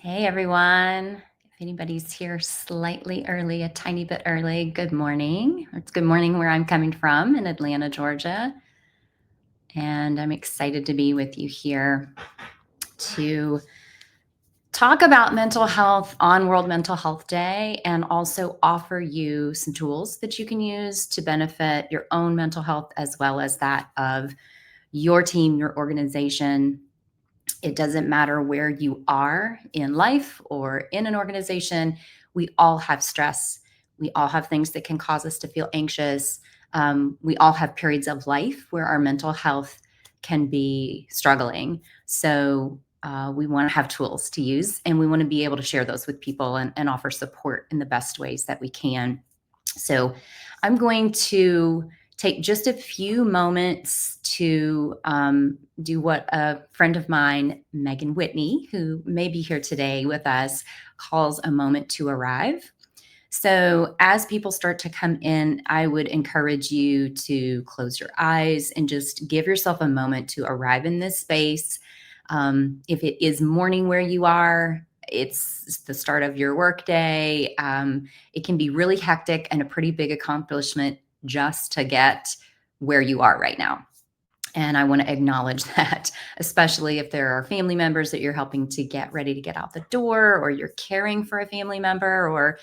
Hey everyone. If anybody's here slightly early, a tiny bit early, good morning. It's good morning where I'm coming from in Atlanta, Georgia. And I'm excited to be with you here to talk about mental health on World Mental Health Day and also offer you some tools that you can use to benefit your own mental health as well as that of your team, your organization. It doesn't matter where you are in life or in an organization. We all have stress. We all have things that can cause us to feel anxious. We all have periods of life where our mental health can be struggling. So we want to have tools to use, and we want to be able to share those with people and offer support in the best ways that we can. So I'm going to take just a few moments to do what a friend of mine, Megan Whitney, who may be here today with us, calls a moment to arrive. So as people start to come in, I would encourage you to close your eyes and just give yourself a moment to arrive in this space. If it is morning where you are, it's the start of your workday. It can be really hectic and a pretty big accomplishment just to get where you are right now. And I want to acknowledge that, especially if there are family members that you're helping to get ready to get out the door, or you're caring for a family member, or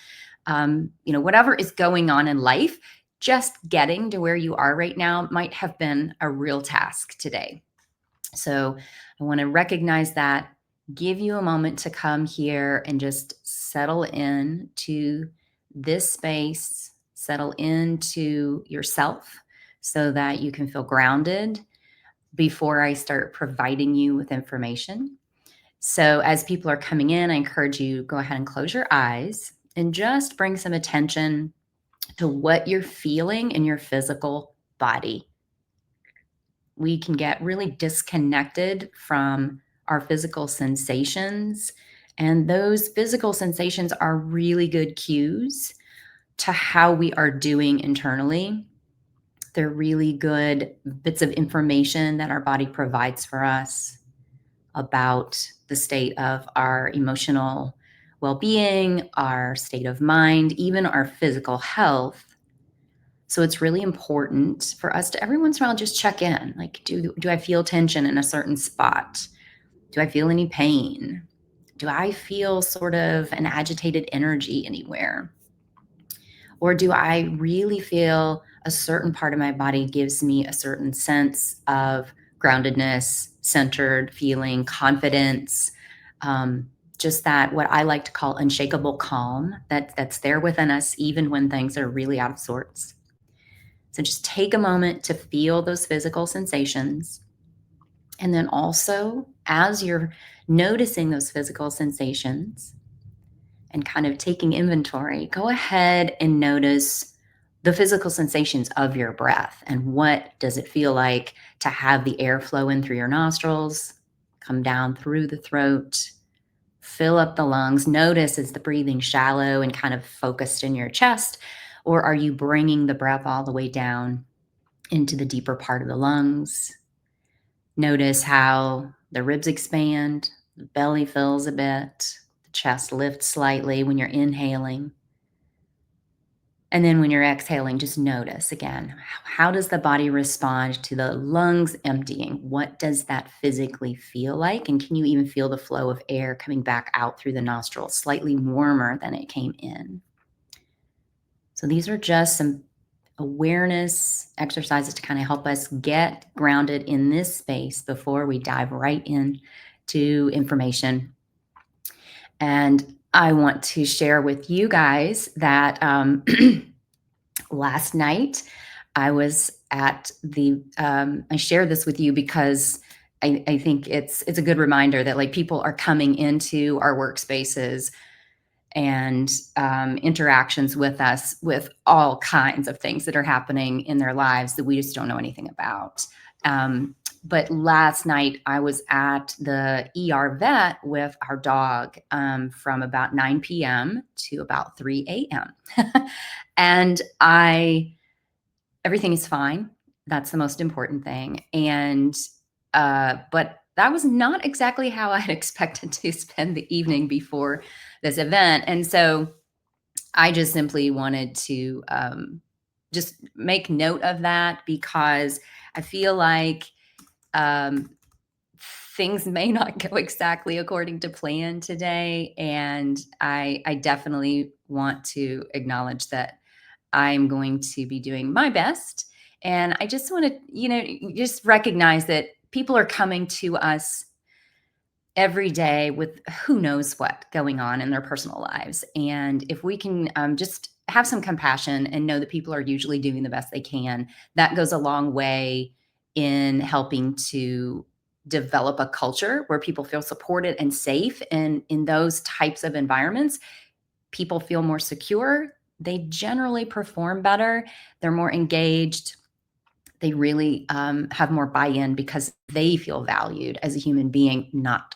whatever is going on in life. Just getting to where you are right now might have been a real task today. So I want to recognize that, give you a moment to come here and just settle in to this space, settle into yourself so that you can feel grounded before I start providing you with information. So as people are coming in, I encourage you, go ahead and close your eyes and just bring some attention to what you're feeling in your physical body. We can get really disconnected from our physical sensations, and those physical sensations are really good cues to how we are doing internally. They're really good bits of information that our body provides for us about the state of our emotional well-being, our state of mind, even our physical health. So it's really important for us to every once in a while just check in. Like, do I feel tension in a certain spot? Do I feel any pain? Do I feel sort of an agitated energy anywhere? Or do I really feel a certain part of my body gives me a certain sense of groundedness, centered feeling, confidence, just that what I like to call unshakable calm that's there within us even when things are really out of sorts. So just take a moment to feel those physical sensations. And then also, as you're noticing those physical sensations and kind of taking inventory, go ahead and notice the physical sensations of your breath and what does it feel like to have the air flow in through your nostrils, come down through the throat, fill up the lungs. Notice, is the breathing shallow and kind of focused in your chest, or are you bringing the breath all the way down into the deeper part of the lungs? Notice how the ribs expand, the belly fills a bit, the chest lifts slightly when you're inhaling. And then when you're exhaling, just notice again, how does the body respond to the lungs emptying? What does that physically feel like? And can you even feel the flow of air coming back out through the nostrils, slightly warmer than it came in? So these are just some awareness exercises to kind of help us get grounded in this space before we dive right in to information. And I want to share with you guys that last night I was at I share this with you because I think it's a good reminder that like people are coming into our workspaces and interactions with us with all kinds of things that are happening in their lives that we just don't know anything about. But last night I was at the ER vet with our dog from about 9 p.m. to about 3 a.m. And everything is fine. That's the most important thing. And but that was not exactly how I had expected to spend the evening before this event. And so I just simply wanted to just make note of that, because I feel like um, things may not go exactly according to plan today. And I definitely want to acknowledge that I'm going to be doing my best. And I just want to, just recognize that people are coming to us every day with who knows what going on in their personal lives. And if we can just have some compassion and know that people are usually doing the best they can, that goes a long way in helping to develop a culture where people feel supported and safe. And in those types of environments, people feel more secure. They generally perform better. They're more engaged. They really have more buy-in because they feel valued as a human being, not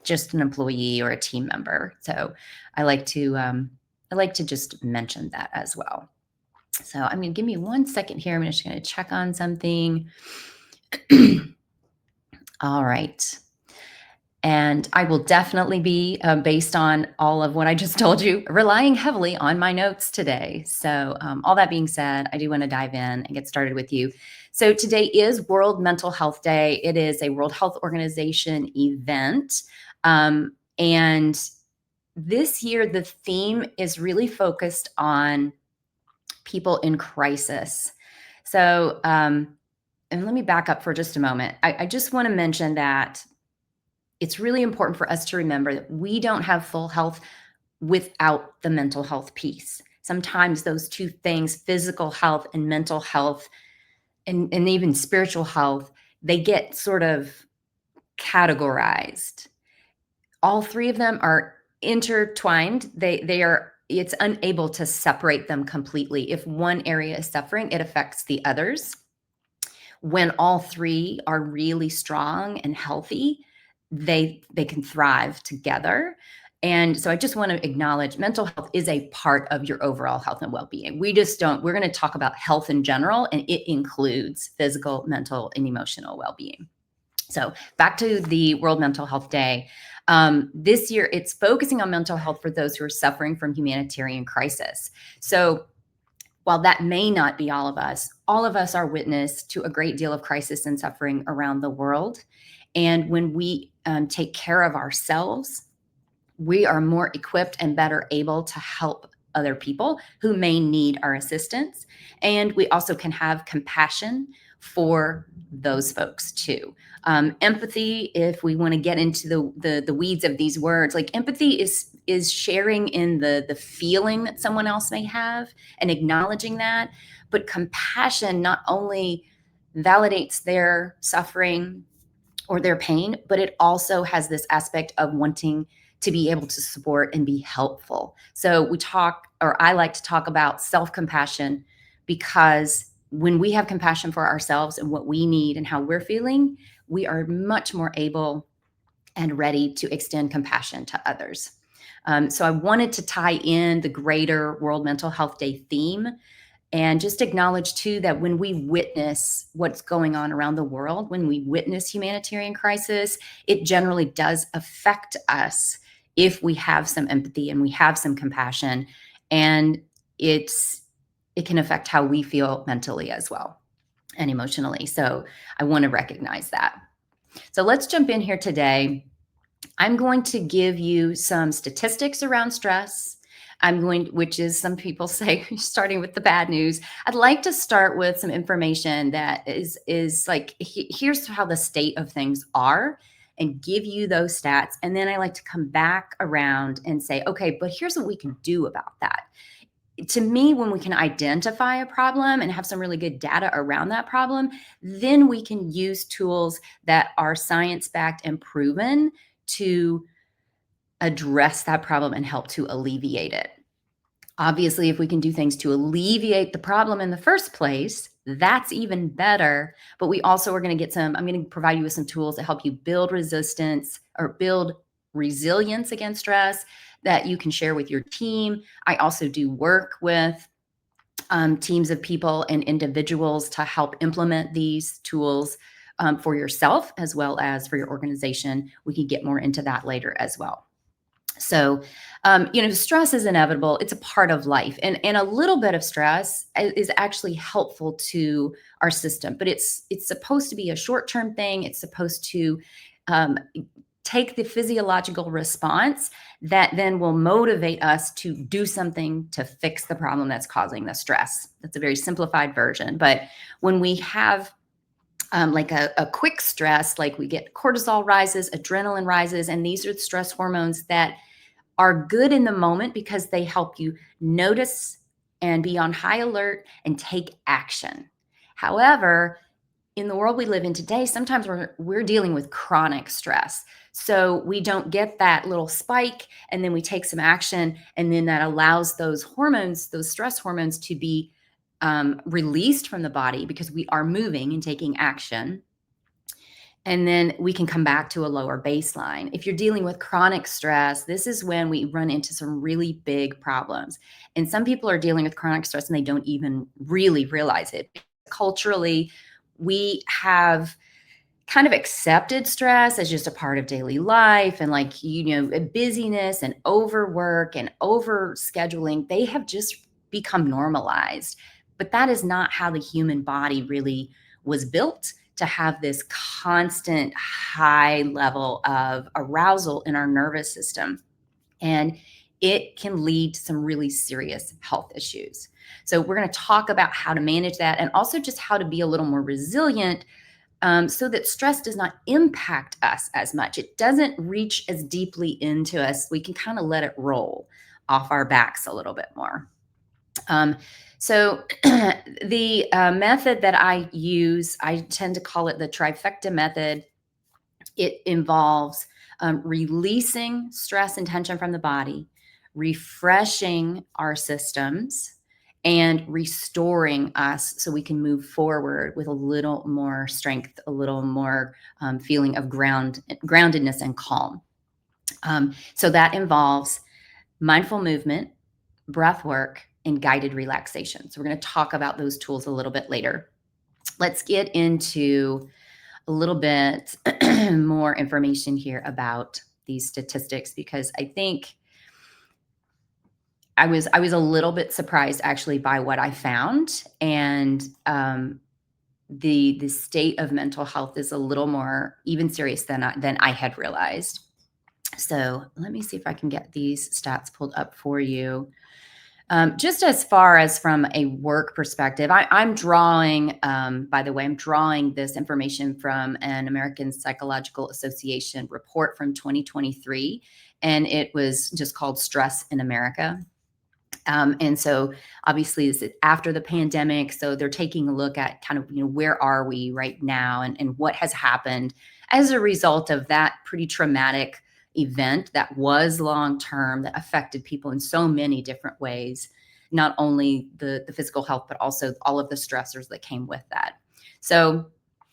just an employee or a team member. So I like to just mention that as well. So I'm going to give me 1 second here. I'm just going to check on something. All right. And I will definitely be, based on all of what I just told you, relying heavily on my notes today. So, all that being said, I do want to dive in and get started with you. So, today is World Mental Health Day. It is a World Health Organization event. And this year, the theme is really focused on people in crisis. So, and let me back up for just a moment. I just want to mention that it's really important for us to remember that we don't have full health without the mental health piece. Sometimes those two things, physical health and mental health, and even spiritual health, they get sort of categorized. All three of them are intertwined. They are, it's unable to separate them completely. If one area is suffering, it affects the others. When all three are really strong and healthy, they can thrive together. And so I just want to acknowledge mental health is a part of your overall health and well-being. We just don't, we're going to talk about health in general, and it includes physical, mental, and emotional well-being. So back to the World Mental Health Day. This year, it's focusing on mental health for those who are suffering from humanitarian crisis. So while that may not be all of us are witness to a great deal of crisis and suffering around the world. And when we take care of ourselves, we are more equipped and better able to help other people who may need our assistance. And we also can have compassion for those folks too. Empathy, if we want to get into the weeds of these words, like empathy is sharing in the feeling that someone else may have and acknowledging that. But compassion not only validates their suffering or their pain, but it also has this aspect of wanting to be able to support and be helpful. So we talk, or I like to talk about self-compassion, because when we have compassion for ourselves and what we need and how we're feeling, we are much more able and ready to extend compassion to others. So I wanted to tie in the greater World Mental Health Day theme, and just acknowledge too that when we witness what's going on around the world, when we witness humanitarian crisis, it generally does affect us if we have some empathy and we have some compassion, and it can affect how we feel mentally as well and emotionally. So I want to recognize that. So let's jump in here today. I'm going to give you some statistics around stress. Which is, some people say, starting with the bad news. I'd like to start with some information that is like, here's how the state of things are, and give you those stats. And then I like to come back around and say, okay, but here's what we can do about that. To me, when we can identify a problem and have some really good data around that problem, then we can use tools that are science-backed and proven to address that problem and help to alleviate it. Obviously, if we can do things to alleviate the problem in the first place, that's even better. But we also are going to get I'm going to provide you with some tools to help you build resistance or build resilience against stress that you can share with your team. I also do work with teams of people and individuals to help implement these tools for yourself as well as for your organization. We can get more into that later as well. So, stress is inevitable. It's a part of life, and a little bit of stress is actually helpful to our system. But it's supposed to be a short term thing. It's supposed to um, take the physiological response that then will motivate us to do something to fix the problem that's causing the stress. That's a very simplified version. But when we have like a quick stress, like we get cortisol rises, adrenaline rises, and these are the stress hormones that are good in the moment because they help you notice and be on high alert and take action. However, in the world we live in today, sometimes we're dealing with chronic stress. So we don't get that little spike and then we take some action, and then that allows those hormones, those stress hormones, to be released from the body because we are moving and taking action, and then we can come back to a lower baseline. If you're dealing with chronic stress, this is when we run into some really big problems. And some people are dealing with chronic stress and they don't even really realize it. Culturally, we have kind of accepted stress as just a part of daily life, and like busyness and overwork and over scheduling, they have just become normalized. But that is not how the human body really was built, to have this constant high level of arousal in our nervous system, and it can lead to some really serious health issues. So we're going to talk about how to manage that, and also just how to be a little more resilient, so that stress does not impact us as much. It doesn't reach as deeply into us. We can kind of let it roll off our backs a little bit more. Um, so the method that I use, I tend to call it the trifecta method. It involves releasing stress and tension from the body, refreshing our systems, and restoring us so we can move forward with a little more strength, a little more feeling of groundedness and calm. So that involves mindful movement, breath work, and guided relaxation. So we're going to talk about those tools a little bit later. Let's get into a little bit more information here about these statistics, because I think I was a little bit surprised actually by what I found, and the state of mental health is a little more even serious than I had realized. So let me see if I can get these stats pulled up for you. Just as far as from a work perspective, I'm drawing, by the way, I'm drawing this information from an American Psychological Association report from 2023, and it was just called Stress in America. And so obviously this is after the pandemic. So they're taking a look at kind of, where are we right now, and what has happened as a result of that pretty traumatic event that was long term, that affected people in so many different ways, not only the physical health, but also all of the stressors that came with that. So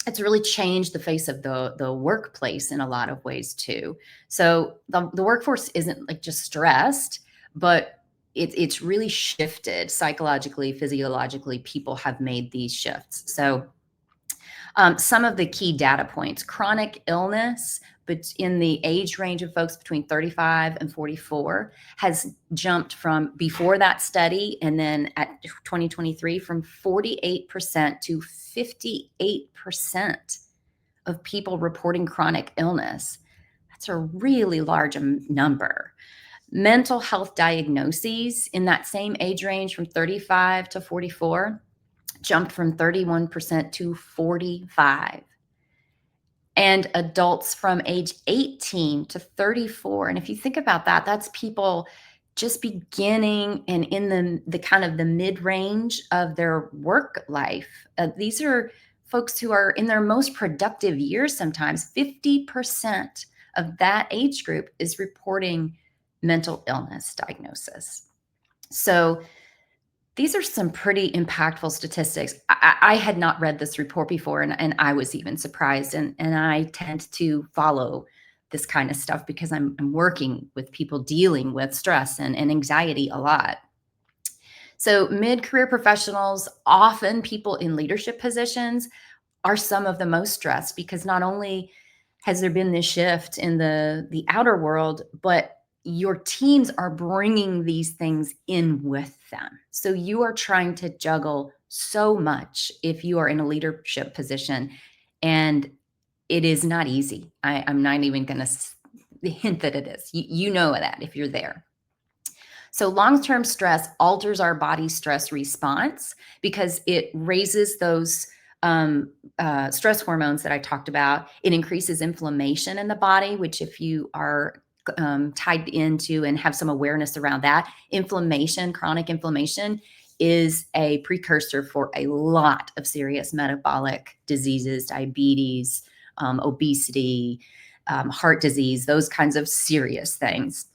it's really changed the face of the workplace in a lot of ways too. So the workforce isn't like just stressed, but it's really shifted psychologically, physiologically. People have made these shifts. So some of the key data points: chronic illness, but in the age range of folks between 35 and 44, has jumped from before that study, and then at 2023, from 48% to 58% of people reporting chronic illness. That's a really large number. Mental health diagnoses in that same age range from 35 to 44 jumped from 31% to 45. And adults from age 18 to 34. And if you think about that, that's people just beginning and in the kind of the mid-range of their work life. These are folks who are in their most productive years sometimes. 50% of that age group is reporting mental illness diagnosis. So these are some pretty impactful statistics. I had not read this report before, and I was even surprised. And I tend to follow this kind of stuff because I'm working with people dealing with stress and anxiety a lot. So mid-career professionals, often people in leadership positions, are some of the most stressed, because not only has there been this shift in the outer world, but your teams are bringing these things in with them. So you are trying to juggle so much if you are in a leadership position, and it is not easy. I'm not even going to hint that it is. You know that if you're there. So long-term stress alters our body's stress response because it raises those stress hormones that I talked about. It increases inflammation in the body, which, if you are tied into and have some awareness around that, inflammation, chronic inflammation, is a precursor for a lot of serious metabolic diseases, diabetes, obesity, heart disease, those kinds of serious things.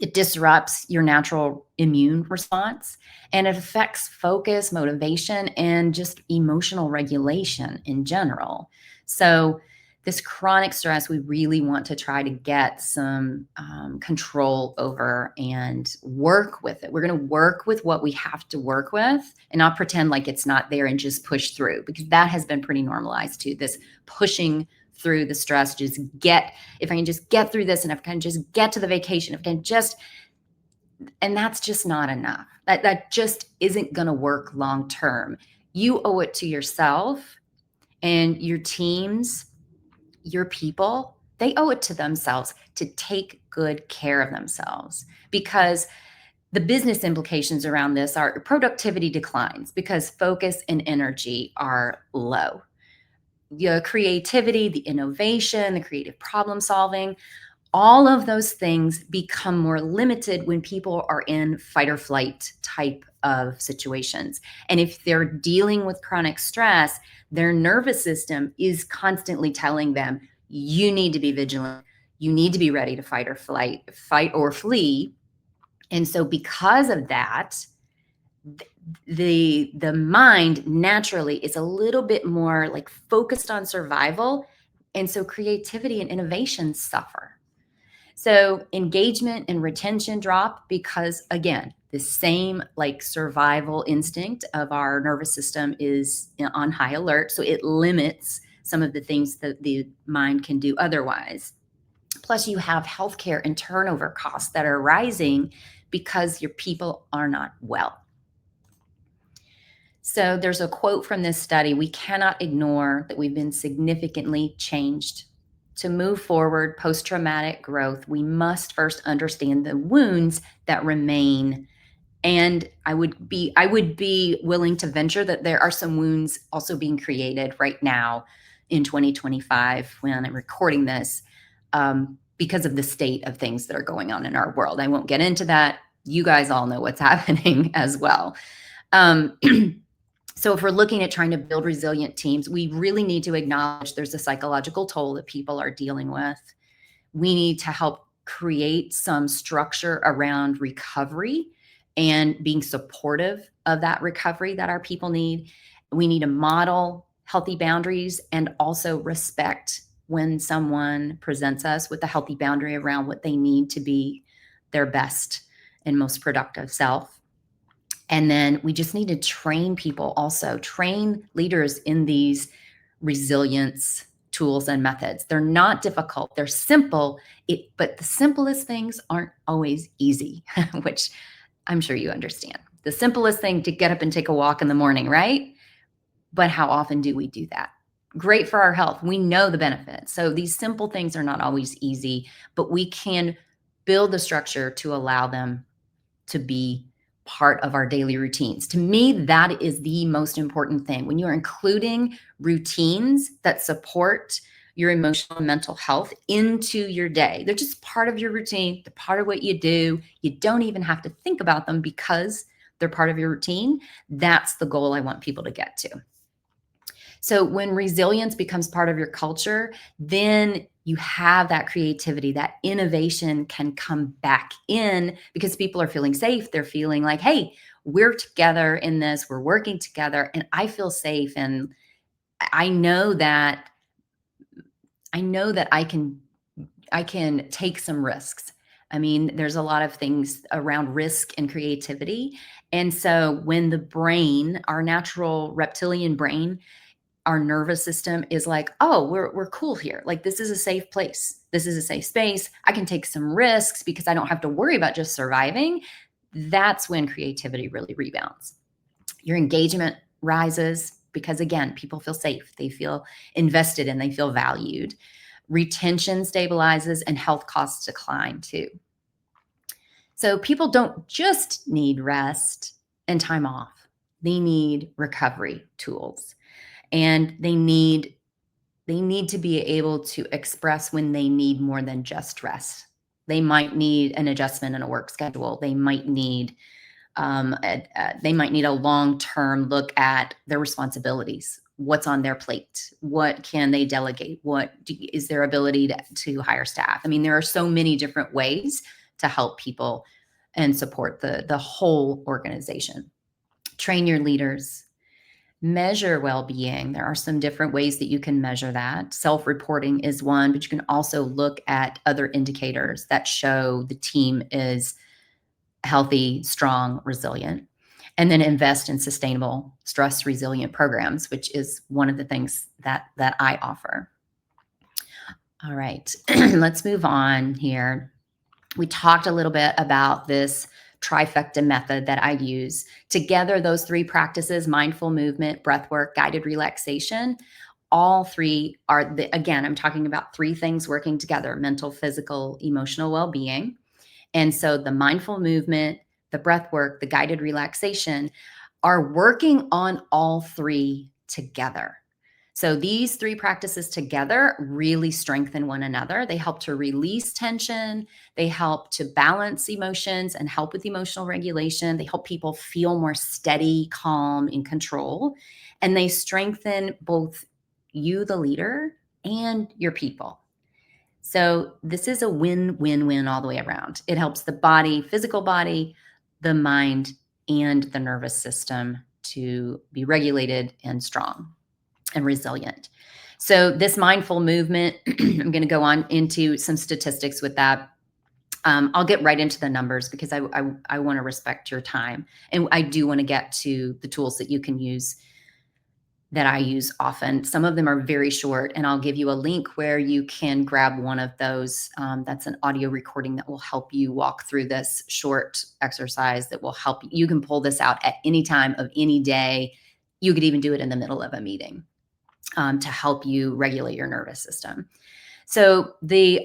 It disrupts your natural immune response, and it affects focus, motivation, and just emotional regulation in general. So, this chronic stress, we really want to try to get some control over and work with it. We're going to work with what we have to work with and not pretend like it's not there and just push through, because that has been pretty normalized too. This pushing through the stress, if I can just get through this, and if I can just get to the vacation, if I can just, and that's just not enough. That just isn't going to work long term. You owe it to yourself and your teams, your people. They owe it to themselves to take good care of themselves, because the business implications around this are productivity declines because focus and energy are low. The creativity, the innovation, the creative problem solving, all of those things become more limited when people are in fight or flight type of situations. And if they're dealing with chronic stress, their nervous system is constantly telling them, you need to be vigilant. You need to be ready to fight or flee. And so because of that, the mind naturally is a little bit more like focused on survival. And so creativity and innovation suffer. So engagement and retention drop because, again, the same like survival instinct of our nervous system is on high alert. So it limits some of the things that the mind can do otherwise. Plus, you have healthcare and turnover costs that are rising because your people are not well. So there's a quote from this study: we cannot ignore that we've been significantly changed. To move forward post-traumatic growth, we must first understand the wounds that remain. And I would be willing to venture that there are some wounds also being created right now in 2025 when I'm recording this, because of the state of things that are going on in our world. I won't get into that. You guys all know what's happening as well. Um, So if we're looking at trying to build resilient teams, we really need to acknowledge there's a psychological toll that people are dealing with. We need to help create some structure around recovery and being supportive of that recovery that our people need. We need to model healthy boundaries and also respect when someone presents us with a healthy boundary around what they need to be their best and most productive self. And then we just need to train people, also train leaders in these resilience tools and methods. They're not difficult, they're simple, but the simplest things aren't always easy, which I'm sure you understand. The simplest thing to get up and take a walk in the morning, right? But how often do we do that? Great for our health. We know the benefits. So these simple things are not always easy, but we can build the structure to allow them to be part of our daily routines. To me, that is the most important thing. When you are including routines that support your emotional and mental health into your day, they're just part of your routine. They're part of what you do. You don't even have to think about them because they're part of your routine. That's the goal I want people to get to. So when resilience becomes part of your culture, then you have that creativity, that innovation can come back in because people are feeling safe. They're feeling like, hey, we're together in this, we're working together, and I feel safe. And I know that I can take some risks. I mean, there's a lot of things around risk and creativity. And so when the brain, our natural reptilian brain, our nervous system is like, oh, we're cool here. Like, this is a safe place. This is a safe space. I can take some risks because I don't have to worry about just surviving. That's when creativity really rebounds. Your engagement rises because, again, people feel safe. They feel invested and they feel valued. Retention stabilizes and health costs decline too. So people don't just need rest and time off. They need recovery tools, and they need to be able to express when they need more than just rest. They might need an adjustment in a work schedule. They might need a long-term look at their responsibilities. What's on their plate? What can they delegate? Is their ability to hire staff? I mean, there are so many different ways to help people and support the whole organization. Train your leaders. Measure well-being. There are some different ways that you can measure that. Self-reporting is one, but you can also look at other indicators that show the team is healthy, strong, resilient. And then invest in sustainable stress resilient programs, which is one of the things that I offer. All right, let's move on here. We talked a little bit about this trifecta method that I use. Together, those three practices, mindful movement, breath work, guided relaxation, all three are, again, I'm talking about three things working together: mental, physical, emotional well-being. And so the mindful movement, the breath work, the guided relaxation are working on all three together. So these three practices together really strengthen one another. They help to release tension. They help to balance emotions and help with emotional regulation. They help people feel more steady, calm, in control. And they strengthen both you, the leader, and your people. So this is a win-win-win all the way around. It helps the body, physical body, the mind, and the nervous system to be regulated and strong and resilient. So this mindful movement, I'm going to go on into some statistics with that. I'll get right into the numbers because I want to respect your time. And I do want to get to the tools that you can use that I use often. Some of them are very short, and I'll give you a link where you can grab one of those. That's an audio recording that will help you walk through this short exercise that will help you. You can pull this out at any time of any day. You could even do it in the middle of a meeting to help you regulate your nervous system. So the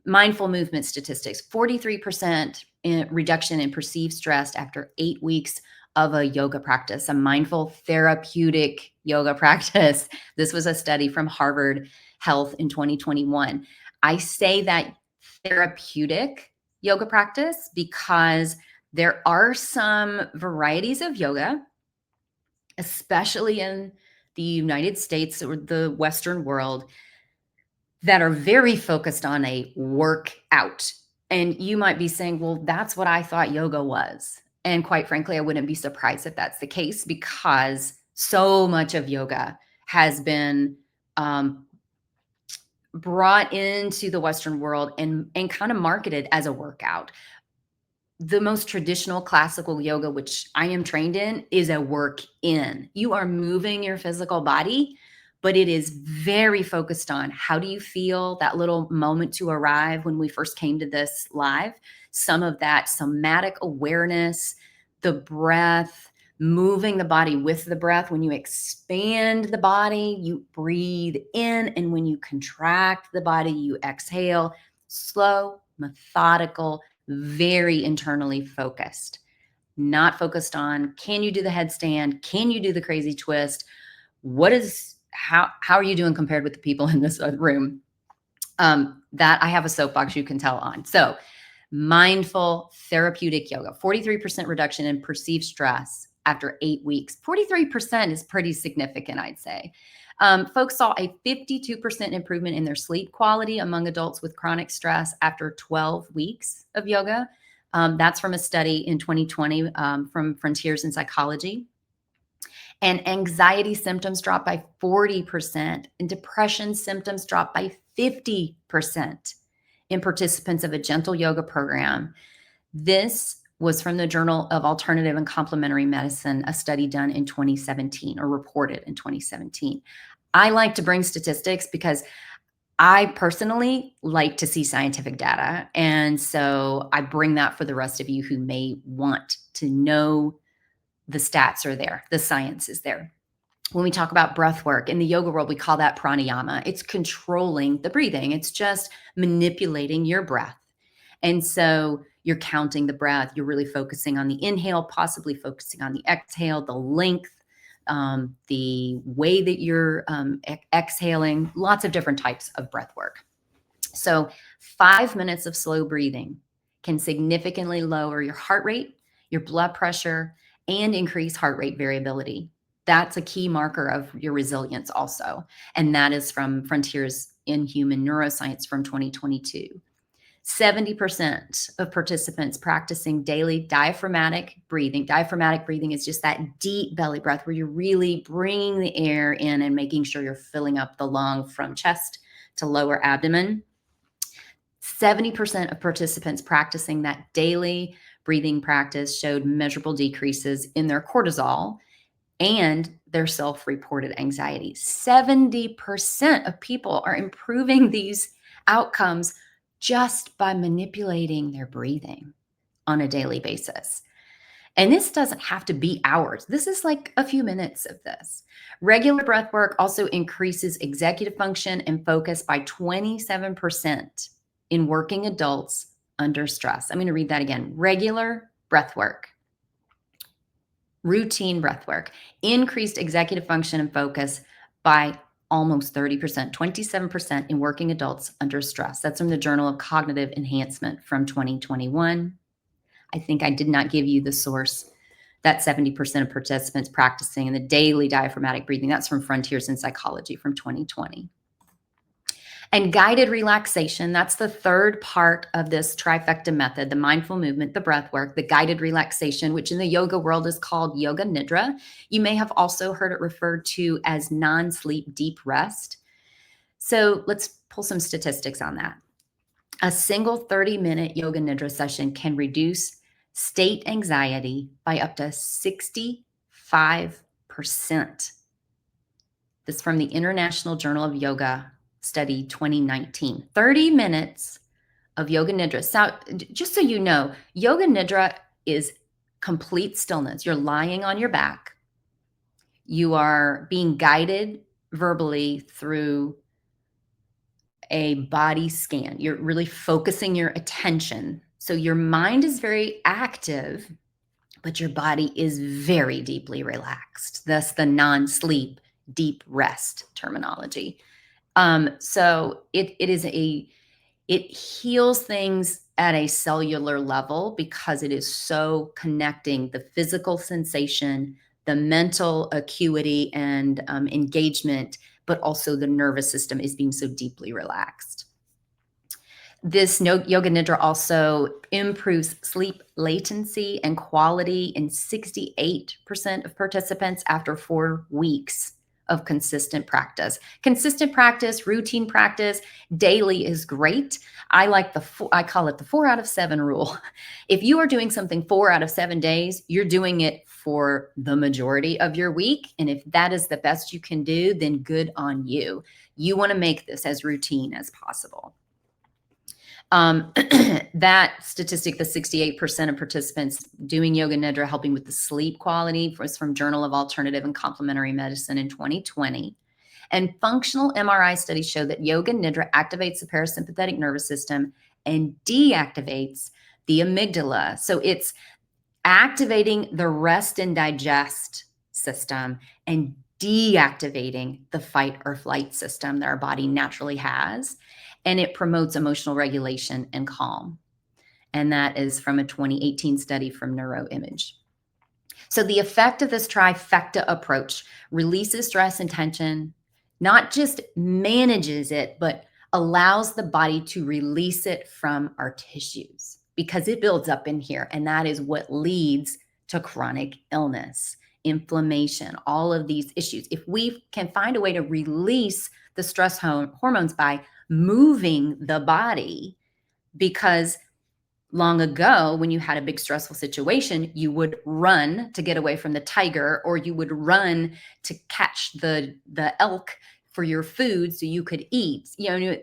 mindful movement statistics: 43% reduction in perceived stress after 8 weeks of a yoga practice, a mindful therapeutic yoga practice. This was a study from Harvard Health in 2021. I say that therapeutic yoga practice because there are some varieties of yoga, especially in the United States or the Western world, that are very focused on a workout. And you might be saying, well, that's what I thought yoga was. And quite frankly, I wouldn't be surprised if that's the case, because so much of yoga has been brought into the Western world and kind of marketed as a workout. The most traditional classical yoga, which I am trained in, is a work in. You are moving your physical body, but it is very focused on how do you feel that little moment to arrive when we first came to this live. Some of that somatic awareness, the breath, moving the body with the breath. When you expand the body, you breathe in, and when you contract the body, you exhale. Slow, methodical, very internally focused, not focused on, can you do the headstand? Can you do the crazy twist? How are you doing compared with the people in this room? That I have a soapbox you can tell on. So mindful therapeutic yoga, 43% reduction in perceived stress after 8 weeks. 43% is pretty significant, I'd say. Folks saw a 52% improvement in their sleep quality among adults with chronic stress after 12 weeks of yoga. That's from a study in 2020 from Frontiers in Psychology. And anxiety symptoms dropped by 40%, and depression symptoms dropped by 50% in participants of a gentle yoga program. This was from the Journal of Alternative and Complementary Medicine, a study done in 2017 or reported in 2017. I like to bring statistics because I personally like to see scientific data. And so I bring that for the rest of you who may want to know the stats are there, the science is there. When we talk about breath work in the yoga world, we call that pranayama. It's controlling the breathing, it's just manipulating your breath. And so you're counting the breath, you're really focusing on the inhale, possibly focusing on the exhale, the length, the way that you're exhaling, lots of different types of breath work. So 5 minutes of slow breathing can significantly lower your heart rate, your blood pressure, and increase heart rate variability. That's a key marker of your resilience also. And that is from Frontiers in Human Neuroscience from 2022. 70% of participants practicing daily diaphragmatic breathing. Diaphragmatic breathing is just that deep belly breath where you're really bringing the air in and making sure you're filling up the lung from chest to lower abdomen. 70% of participants practicing that daily breathing practice showed measurable decreases in their cortisol and their self-reported anxiety. 70% of people are improving these outcomes just by manipulating their breathing on a daily basis. And this doesn't have to be hours. This is like a few minutes of this. Regular breath work also increases executive function and focus by 27% in working adults under stress. I'm going to read that again. Regular breath work, routine breath work, increased executive function and focus by almost 30%, 27% in working adults under stress. That's from the Journal of Cognitive Enhancement from 2021. I think I did not give you the source. That 70% of participants practicing in the daily diaphragmatic breathing. That's from Frontiers in Psychology from 2020. And guided relaxation, that's the third part of this trifecta method, the mindful movement, the breath work, the guided relaxation, which in the yoga world is called yoga nidra. You may have also heard it referred to as non-sleep deep rest. So let's pull some statistics on that. A single 30-minute yoga nidra session can reduce state anxiety by up to 65%. This is from the International Journal of Yoga study 2019. 30 minutes of yoga nidra. So just so you know, yoga nidra is complete stillness. You're lying on your back. You are being guided verbally through a body scan. You're really focusing your attention. So your mind is very active, but your body is very deeply relaxed. Thus the non-sleep deep rest terminology. So it heals things at a cellular level because it is so connecting the physical sensation, the mental acuity and engagement, but also the nervous system is being so deeply relaxed. This yoga nidra also improves sleep latency and quality in 68% of participants after 4 weeks of consistent practice. Consistent practice, routine practice, daily is great. I call it the 4 out of 7 rule. If you are doing something 4 out of 7 days, you're doing it for the majority of your week. And if that is the best you can do, then good on you. You want to make this as routine as possible. That statistic, the 68% of participants doing yoga nidra helping with the sleep quality, was from Journal of Alternative and Complementary Medicine in 2020. And functional MRI studies show that yoga nidra activates the parasympathetic nervous system and deactivates the amygdala. So it's activating the rest and digest system and deactivating the fight or flight system that our body naturally has. And it promotes emotional regulation and calm. And that is from a 2018 study from NeuroImage. So the effect of this trifecta approach releases stress and tension, not just manages it, but allows the body to release it from our tissues because it builds up in here. And that is what leads to chronic illness, inflammation, all of these issues. If we can find a way to release the stress hormones by moving the body, because long ago, when you had a big stressful situation, you would run to get away from the tiger, or you would run to catch the elk for your food so you could eat.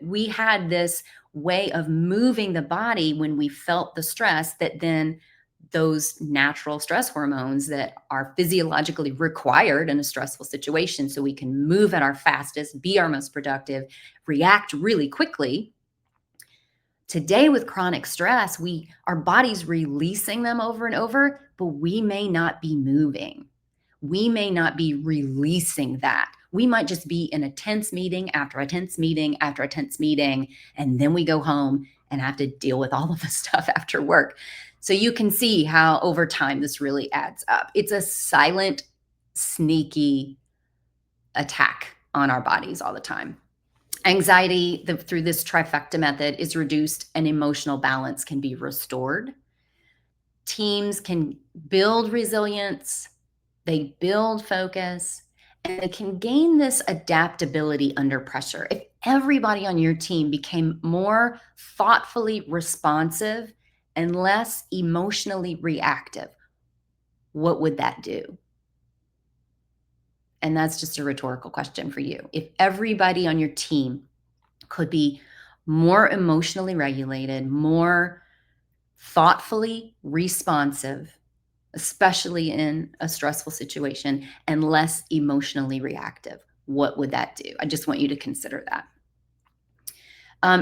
We had this way of moving the body when we felt the stress, that then those natural stress hormones that are physiologically required in a stressful situation so we can move at our fastest, be our most productive, react really quickly. Today, with chronic stress, our body's releasing them over and over, but we may not be moving. We may not be releasing that. We might just be in a tense meeting after a tense meeting after a tense meeting, and then we go home and have to deal with all of the stuff after work. So you can see how over time this really adds up. It's a silent, sneaky attack on our bodies all the time. Anxiety, through this trifecta method, is reduced and emotional balance can be restored. Teams can build resilience, they build focus, and they can gain this adaptability under pressure. If everybody on your team became more thoughtfully responsive and less emotionally reactive, what would that do? And that's just a rhetorical question for you. If everybody on your team could be more emotionally regulated, more thoughtfully responsive, especially in a stressful situation, and less emotionally reactive, what would that do? I just want you to consider that.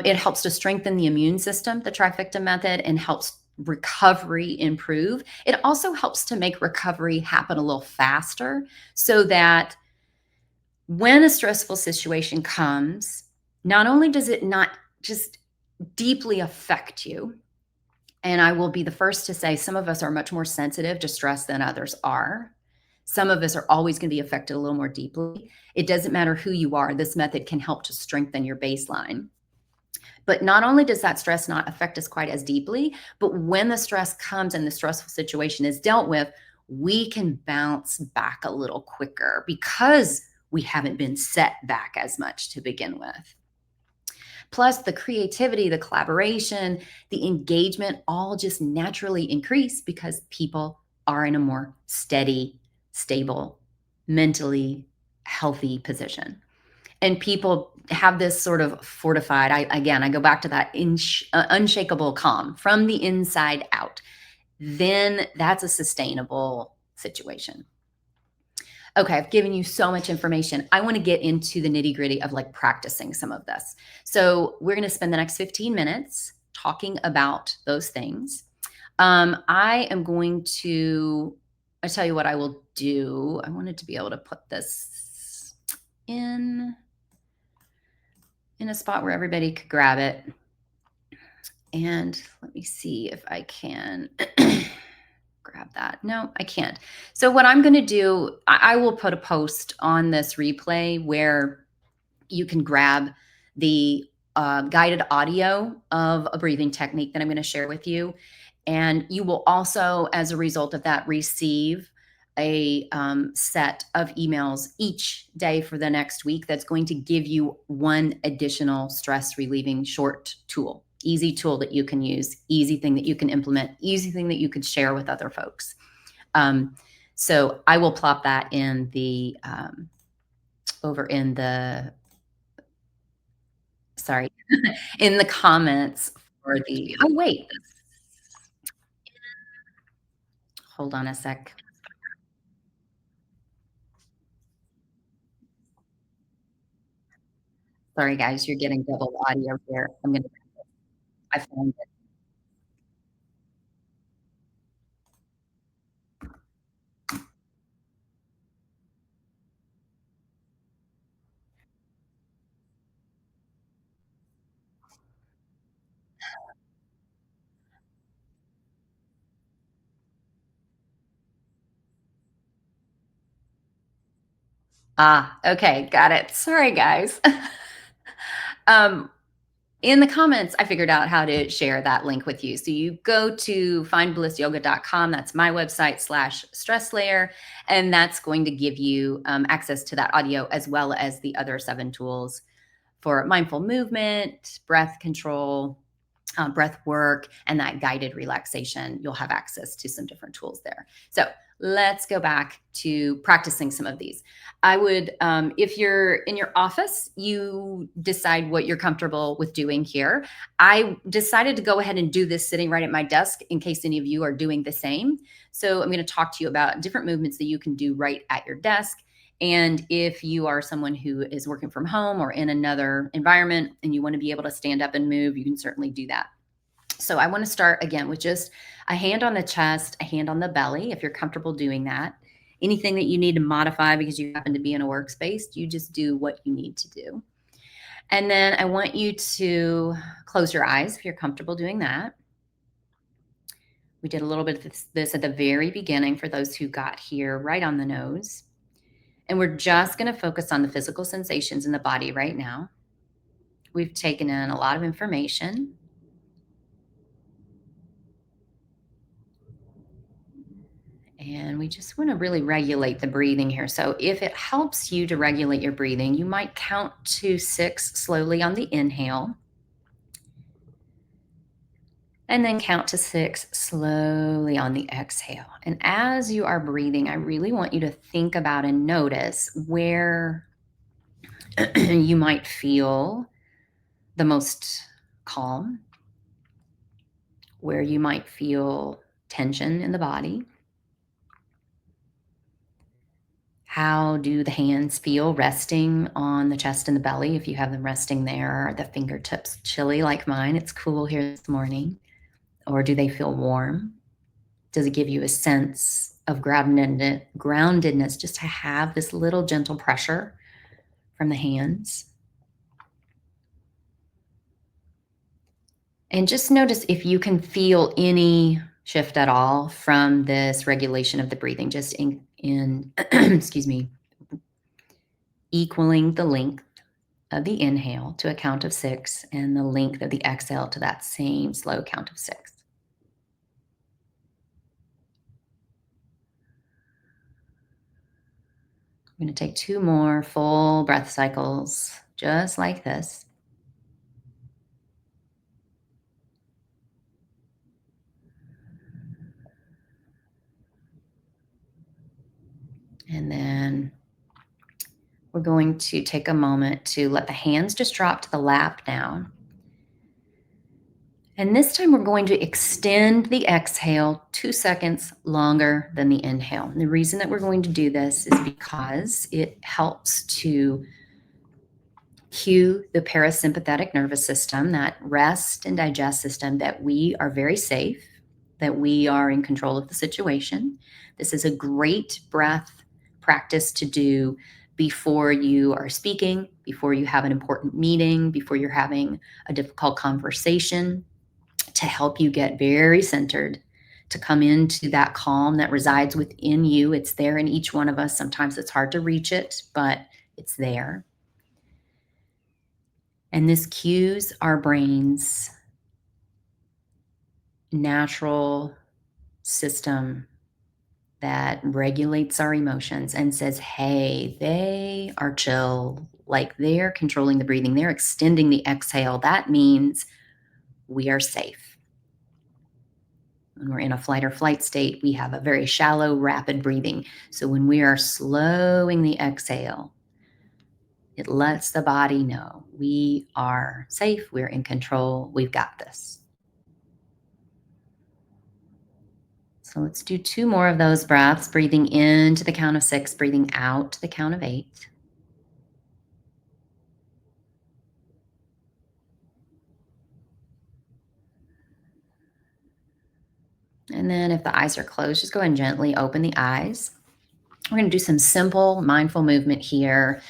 It helps to strengthen the immune system, the trifecta method, and helps recovery improve. It also helps to make recovery happen a little faster, so that when a stressful situation comes, not only does it not just deeply affect you, and I will be the first to say some of us are much more sensitive to stress than others are. Some of us are always going to be affected a little more deeply. It doesn't matter who you are, this method can help to strengthen your baseline. But not only does that stress not affect us quite as deeply, but when the stress comes and the stressful situation is dealt with, we can bounce back a little quicker because we haven't been set back as much to begin with. Plus, the creativity, the collaboration, the engagement all just naturally increase because people are in a more steady, stable, mentally healthy position. And people have this sort of fortified, I go back to that unshakable calm from the inside out. Then that's a sustainable situation. Okay, I've given you so much information. I want to get into the nitty gritty of like practicing some of this. So we're going to spend the next 15 minutes talking about those things. I am going to, I'll tell you what I will do. I wanted to be able to put this in a spot where everybody could grab it. And let me see if I can grab that. No, I can't. So what I'm going to do, I will put a post on this replay where you can grab the guided audio of a breathing technique that I'm going to share with you. And you will also, as a result of that, receive a set of emails each day for the next week that's going to give you one additional stress relieving short tool, easy tool that you can use, easy thing that you can implement, easy thing that you could share with other folks. So I will plop that in the over in the sorry in the comments for the. Oh wait, hold on a sec. Sorry guys, you're getting double audio here. I found it. Okay, got it. Sorry guys. um, in the comments, I figured out how to share that link with you. So you go to findblissyoga.com. That's my website /stress layer. And that's going to give you access to that audio as well as the other 7 tools for mindful movement, breath control, breath work and that guided relaxation, you'll have access to some different tools there. So let's go back to practicing some of these. I would, if you're in your office, you decide what you're comfortable with doing here. I decided to go ahead and do this sitting right at my desk in case any of you are doing the same. So I'm going to talk to you about different movements that you can do right at your desk. And if you are someone who is working from home or in another environment and you want to be able to stand up and move, you can certainly do that. So I want to start again with just a hand on the chest, a hand on the belly, if you're comfortable doing that. Anything that you need to modify because you happen to be in a workspace, you just do what you need to do. And then I want you to close your eyes if you're comfortable doing that. We did a little bit of this at the very beginning for those who got here right on the nose. And we're just going to focus on the physical sensations in the body right now. We've taken in a lot of information. And we just want to really regulate the breathing here. So if it helps you to regulate your breathing, you might count to 6 slowly on the inhale. And then count to 6 slowly on the exhale. And as you are breathing, I really want you to think about and notice where you might feel the most calm, where you might feel tension in the body. How do the hands feel resting on the chest and the belly? If you have them resting there, are the fingertips chilly like mine? It's cool here this morning. Or do they feel warm? Does it give you a sense of groundedness just to have this little gentle pressure from the hands? And just notice if you can feel any shift at all from this regulation of the breathing, just in excuse me, equaling the length of the inhale to a count of 6 and the length of the exhale to that same slow count of 6. I'm going to take 2 more full breath cycles, just like this. And then we're going to take a moment to let the hands just drop to the lap now. And this time we're going to extend the exhale 2 seconds longer than the inhale. And the reason that we're going to do this is because it helps to cue the parasympathetic nervous system, that rest and digest system, that we are very safe, that we are in control of the situation. This is a great breath practice to do before you are speaking, before you have an important meeting, before you're having a difficult conversation, to help you get very centered, to come into that calm that resides within you. It's there in each one of us. Sometimes it's hard to reach it, but it's there. And this cues our brain's natural system that regulates our emotions and says, hey, they are chill, like they're controlling the breathing, they're extending the exhale. That means we are safe. When we're in a flight or flight state, we have a very shallow, rapid breathing. So when we are slowing the exhale, it lets the body know we are safe, we're in control, we've got this. So let's do 2 more of those breaths, breathing in to the count of 6, breathing out to the count of 8. And then if the eyes are closed, just go ahead and gently open the eyes. We're going to do some simple mindful movement here.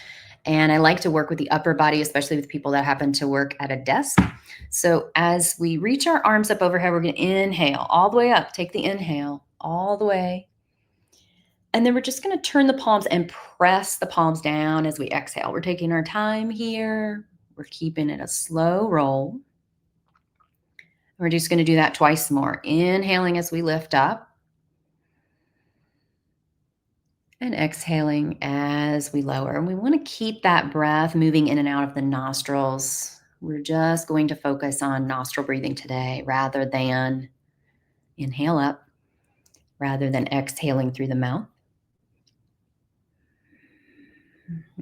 And I like to work with the upper body, especially with people that happen to work at a desk. So as we reach our arms up overhead, we're going to inhale all the way up. Take the inhale all the way. And then we're just going to turn the palms and press the palms down as we exhale. We're taking our time here. We're keeping it a slow roll. We're just going to do that twice more. Inhaling as we lift up. And exhaling as we lower. And we want to keep that breath moving in and out of the nostrils We're just going to focus on nostril breathing today rather than inhale up, rather than exhaling through the mouth.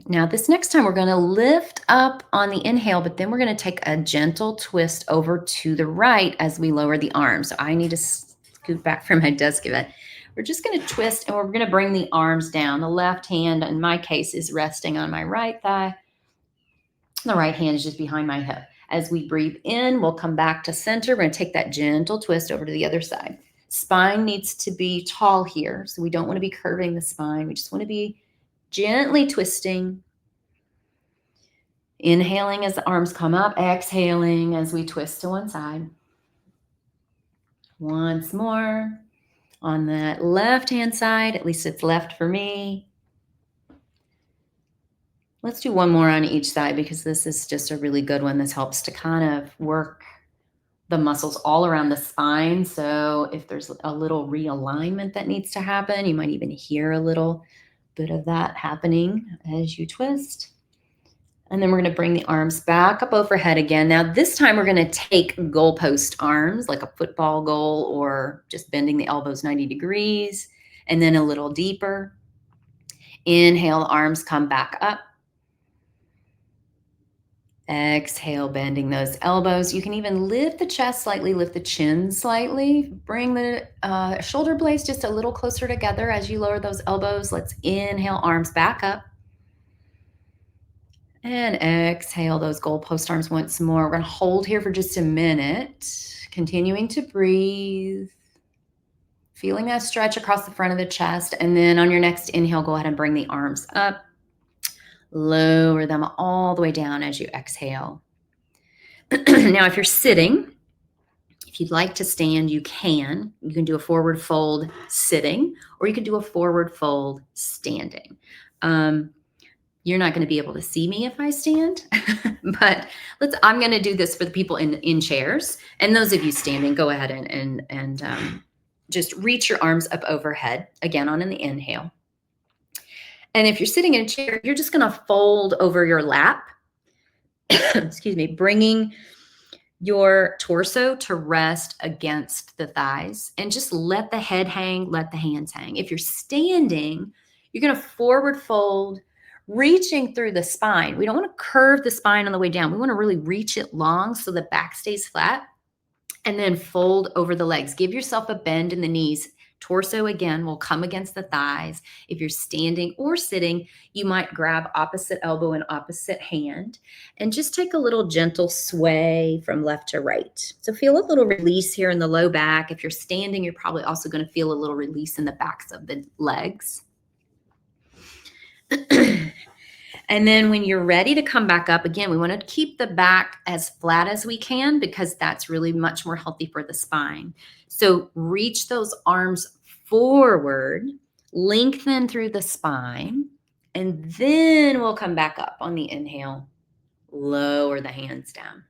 Now, this next time we're going to lift up on the inhale, but then we're going to take a gentle twist over to the right as we lower the arms. So I need to scoot back from my desk a bit. We're just going to twist and we're going to bring the arms down. The left hand, in my case, is resting on my right thigh. The right hand is just behind my hip. As we breathe in, we'll come back to center. We're going to take that gentle twist over to the other side. Spine needs to be tall here, so we don't want to be curving the spine. We just want to be gently twisting. Inhaling as the arms come up, exhaling as we twist to one side. Once more. On that left-hand side, at least it's left for me. Let's do one more on each side because this is just a really good one. This helps to kind of work the muscles all around the spine. So if there's a little realignment that needs to happen, you might even hear a little bit of that happening as you twist. And then we're going to bring the arms back up overhead again. Now, this time we're going to take goalpost arms, like a football goal, or just bending the elbows 90 degrees, and then a little deeper. Inhale, arms come back up. Exhale, bending those elbows. You can even lift the chest slightly, lift the chin slightly. Bring the shoulder blades just a little closer together as you lower those elbows. Let's inhale, arms back up. And exhale those goalpost arms once more. We're going to hold here for just a minute, continuing to breathe, feeling that stretch across the front of the chest. And then on your next inhale, go ahead and bring the arms up. Lower them all the way down as you exhale. Now, if you're sitting, if you'd like to stand, you can. You can do a forward fold sitting, or you can do a forward fold standing. You're not going to be able to see me if I stand, but I'm going to do this for the people in chairs. And those of you standing, go ahead and just reach your arms up overhead, again, on the inhale. And if you're sitting in a chair, you're just going to fold over your lap, excuse me, bringing your torso to rest against the thighs, and just let the head hang, let the hands hang. If you're standing, you're going to forward fold, reaching through the spine. We don't want to curve the spine on the way down. We want to really reach it long so the back stays flat, and then fold over the legs. Give yourself a bend in the knees. Torso, again, will come against the thighs. If you're standing or sitting, you might grab opposite elbow and opposite hand and just take a little gentle sway from left to right. So feel a little release here in the low back. If you're standing, you're probably also going to feel a little release in the backs of the legs. And then when you're ready to come back up, again, we want to keep the back as flat as we can because that's really much more healthy for the spine. So reach those arms forward, lengthen through the spine, and then we'll come back up on the inhale. Lower the hands down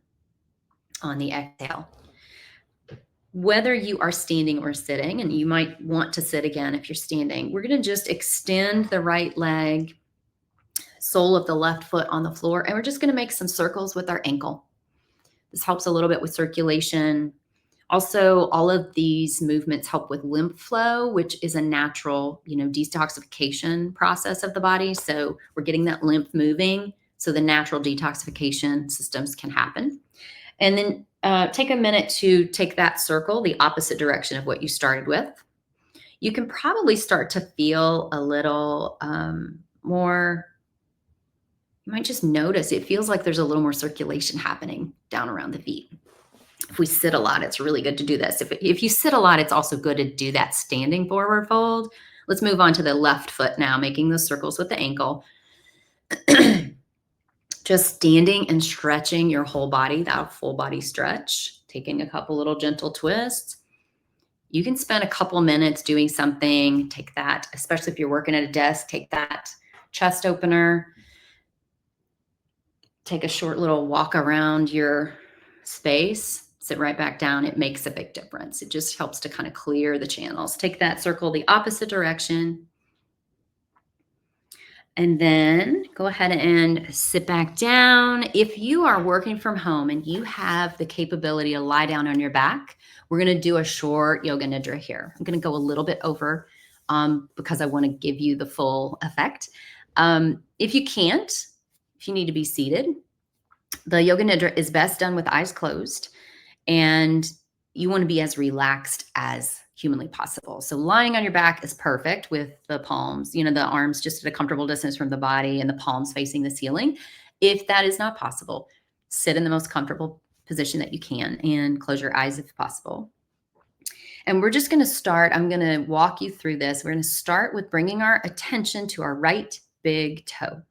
on the exhale. Whether you are standing or sitting, and you might want to sit again if you're standing, we're going to just extend the right leg, sole of the left foot on the floor, and we're just going to make some circles with our ankle. This helps a little bit with circulation. Also, all of these movements help with lymph flow, which is a natural, detoxification process of the body. So we're getting that lymph moving so the natural detoxification systems can happen. And then take a minute to take that circle the opposite direction of what you started with. You can probably start to feel a little more. You might just notice it feels like there's a little more circulation happening down around the feet. If we sit a lot, it's really good to do this. If you sit a lot, it's also good to do that standing forward fold. Let's move on to the left foot now, making those circles with the ankle. Just standing and stretching your whole body, that full body stretch, taking a couple little gentle twists. You can spend a couple minutes doing something. Take that, especially if you're working at a desk, take that chest opener. Take a short little walk around your space, sit right back down. It makes a big difference. It just helps to kind of clear the channels. Take that circle the opposite direction. And then go ahead and sit back down. If you are working from home and you have the capability to lie down on your back, we're going to do a short yoga nidra here. I'm going to go a little bit over because I want to give you the full effect. If you can't, if you need to be seated, the yoga nidra is best done with eyes closed, and you want to be as relaxed as humanly possible. So lying on your back is perfect with the palms, the arms just at a comfortable distance from the body and the palms facing the ceiling. If that is not possible, sit in the most comfortable position that you can and close your eyes if possible. And we're just going to start. I'm going to walk you through this. We're going to start with bringing our attention to our right big toe.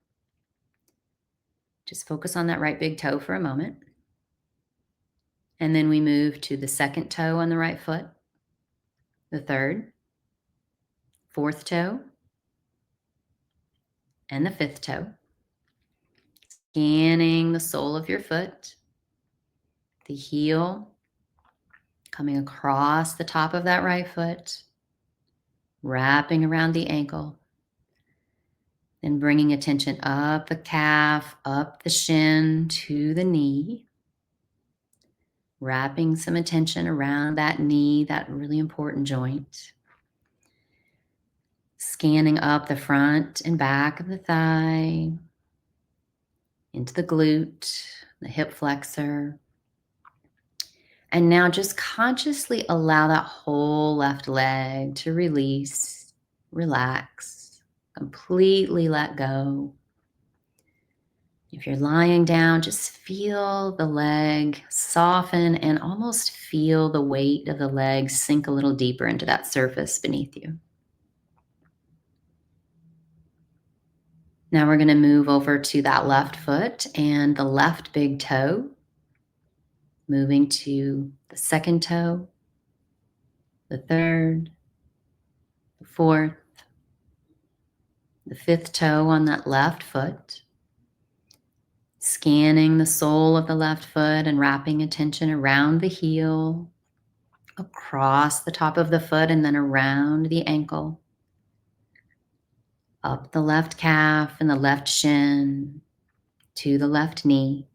Just focus on that right big toe for a moment. And then we move to the second toe on the right foot, the third, fourth toe, and the fifth toe. Scanning the sole of your foot, the heel, coming across the top of that right foot, wrapping around the ankle, then bringing attention up the calf, up the shin to the knee, wrapping some attention around that knee, that really important joint. Scanning up the front and back of the thigh, into the glute, the hip flexor. And now just consciously allow that whole left leg to release, relax, completely let go. If you're lying down, just feel the leg soften and almost feel the weight of the leg sink a little deeper into that surface beneath you. Now we're going to move over to that left foot and the left big toe, moving to the second toe, the third, the fourth, the fifth toe on that left foot, scanning the sole of the left foot and wrapping attention around the heel, across the top of the foot and then around the ankle, up the left calf and the left shin to the left knee,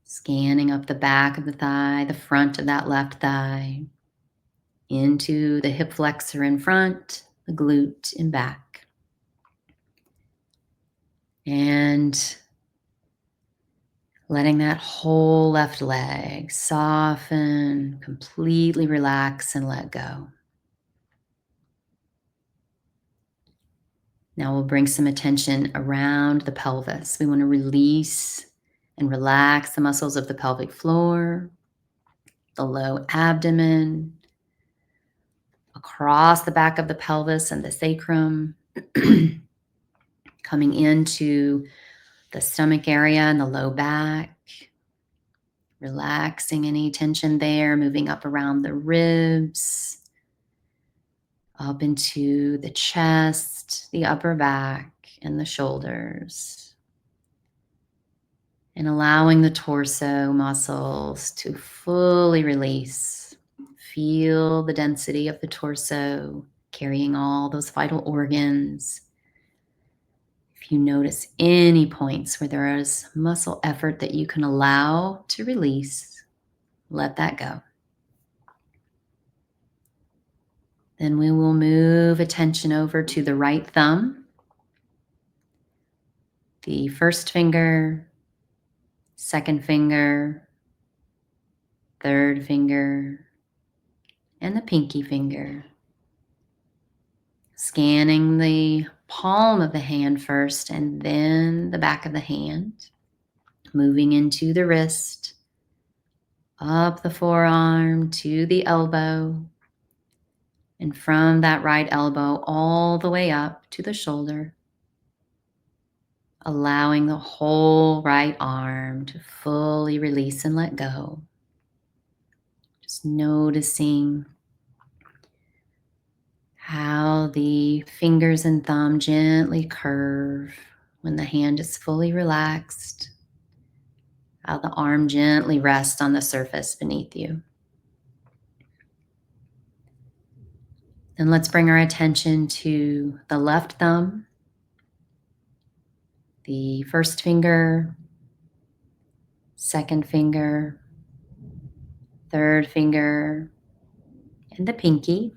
scanning up the back of the thigh, the front of that left thigh, into the hip flexor in front, the glute in back. And letting that whole left leg soften, completely relax and let go. Now we'll bring some attention around the pelvis. We want to release and relax the muscles of the pelvic floor, the low abdomen, across the back of the pelvis and the sacrum, coming into the stomach area and the low back, relaxing any tension there, moving up around the ribs, up into the chest, the upper back, and the shoulders. And allowing the torso muscles to fully release. Feel the density of the torso, carrying all those vital organs. If you notice any points where there is muscle effort that you can allow to release, let that go. Then we will move attention over to the right thumb, the first finger, second finger, third finger, and the pinky finger. Scanning the palm of the hand first and then the back of the hand, moving into the wrist, up the forearm to the elbow, and from that right elbow all the way up to the shoulder, allowing the whole right arm to fully release and let go. Just noticing how the fingers and thumb gently curve when the hand is fully relaxed, how the arm gently rests on the surface beneath you. And let's bring our attention to the left thumb the first finger, second finger, third finger, and the pinky.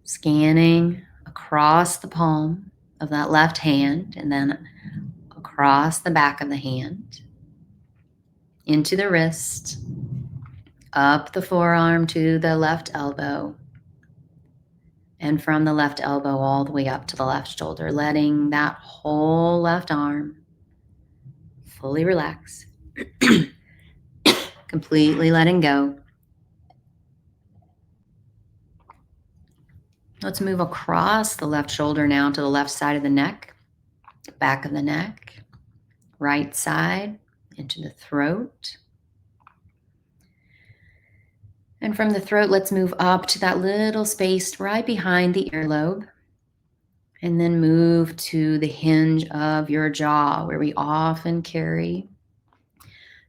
Scanning across the palm of that left hand and then across the back of the hand, into the wrist, up the forearm to the left elbow, and from the left elbow all the way up to the left shoulder, letting that whole left arm fully relax, completely letting go. Let's move across the left shoulder now to the left side of the neck, back of the neck, right side, into the throat. And from the throat, let's move up to that little space right behind the earlobe. And then move to the hinge of your jaw, where we often carry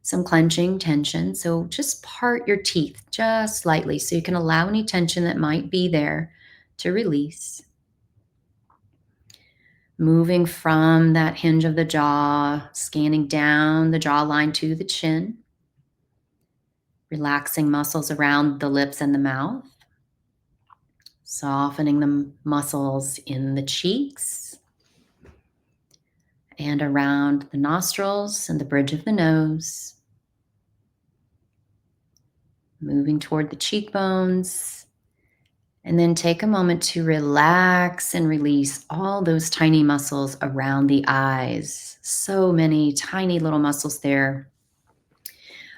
some clenching tension. So just part your teeth just slightly so you can allow any tension that might be there to release. Moving from that hinge of the jaw, scanning down the jawline to the chin. Relaxing muscles around the lips and the mouth. Softening the muscles in the cheeks and around the nostrils and the bridge of the nose. Moving toward the cheekbones. And then take a moment to relax and release all those tiny muscles around the eyes. So many tiny little muscles there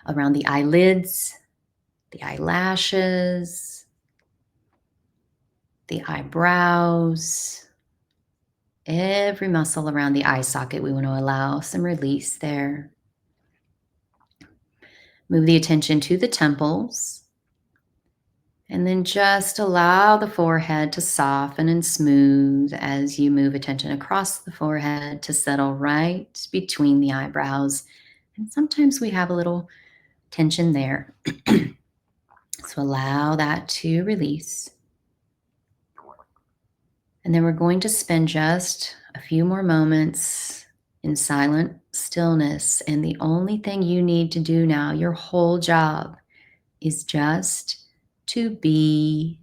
around the eyelids, the eyelashes, the eyebrows, every muscle around the eye socket. We want to allow some release there. Move the attention to the temples. And then just allow the forehead to soften and smooth as you move attention across the forehead to settle right between the eyebrows. And sometimes we have a little tension there. So allow that to release. And then we're going to spend just a few more moments in silent stillness. And the only thing you need to do now, your whole job, is just to be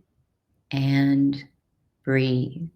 and breathe.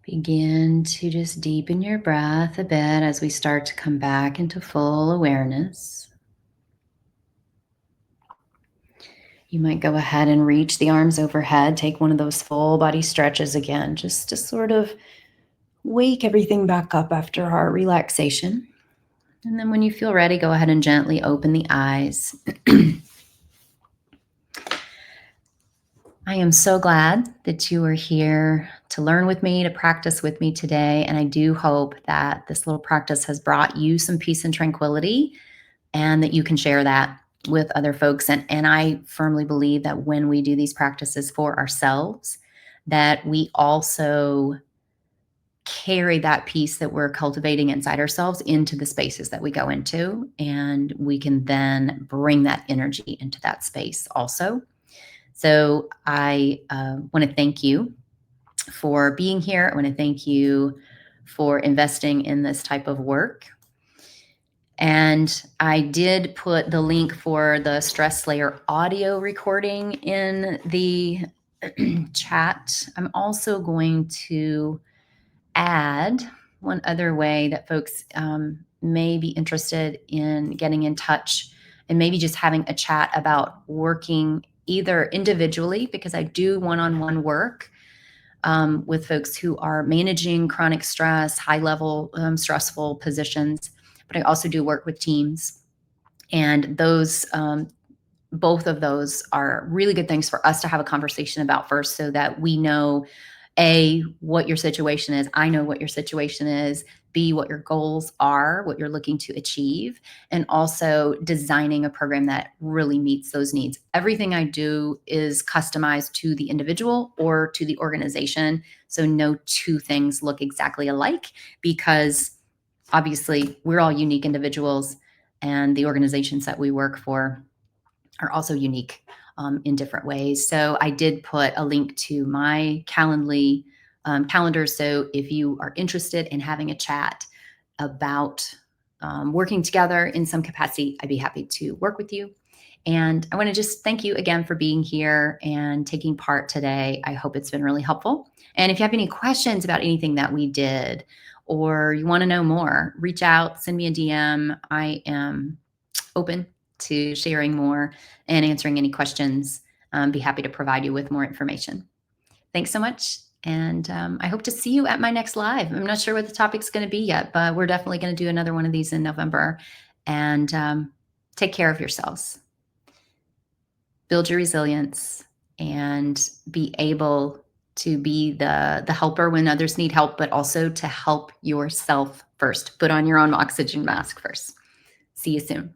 Begin to just deepen your breath a bit as we start to come back into full awareness. You might go ahead and reach the arms overhead, take one of those full body stretches again, just to sort of wake everything back up after our relaxation. And then when you feel ready, go ahead and gently open the eyes. I am so glad that you are here to learn with me, to practice with me today. And I do hope that this little practice has brought you some peace and tranquility and that you can share that with other folks. And I firmly believe that when we do these practices for ourselves, that we also carry that peace that we're cultivating inside ourselves into the spaces that we go into. And we can then bring that energy into that space also. So I want to thank you for being here. I want to thank you for investing in this type of work. And I did put the link for the Stress Slayer audio recording in the chat. I'm also going to add one other way that folks may be interested in getting in touch and maybe just having a chat about working either individually, because I do one on one work with folks who are managing chronic stress, high level stressful positions, but I also do work with teams. And those both of those are really good things for us to have a conversation about first, so that we know A, what your situation is. I know what your situation is. B, what your goals are, what you're looking to achieve, and also designing a program that really meets those needs. Everything I do is customized to the individual or to the organization. So no two things look exactly alike, because obviously we're all unique individuals, and the organizations that we work for are also unique in different ways. So I did put a link to my Calendly calendar. So if you are interested in having a chat about working together in some capacity, I'd be happy to work with you. And I want to just thank you again for being here and taking part today. I hope it's been really helpful. And if you have any questions about anything that we did, or you want to know more, reach out, send me a DM. I am open to sharing more and answering any questions. Be happy to provide you with more information. Thanks so much. And I hope to see you at my next live. I'm not sure what the topic's going to be yet, but we're definitely going to do another one of these in November. And take care of yourselves. Build your resilience and be able to be the helper when others need help, but also to help yourself first. Put on your own oxygen mask first. See you soon.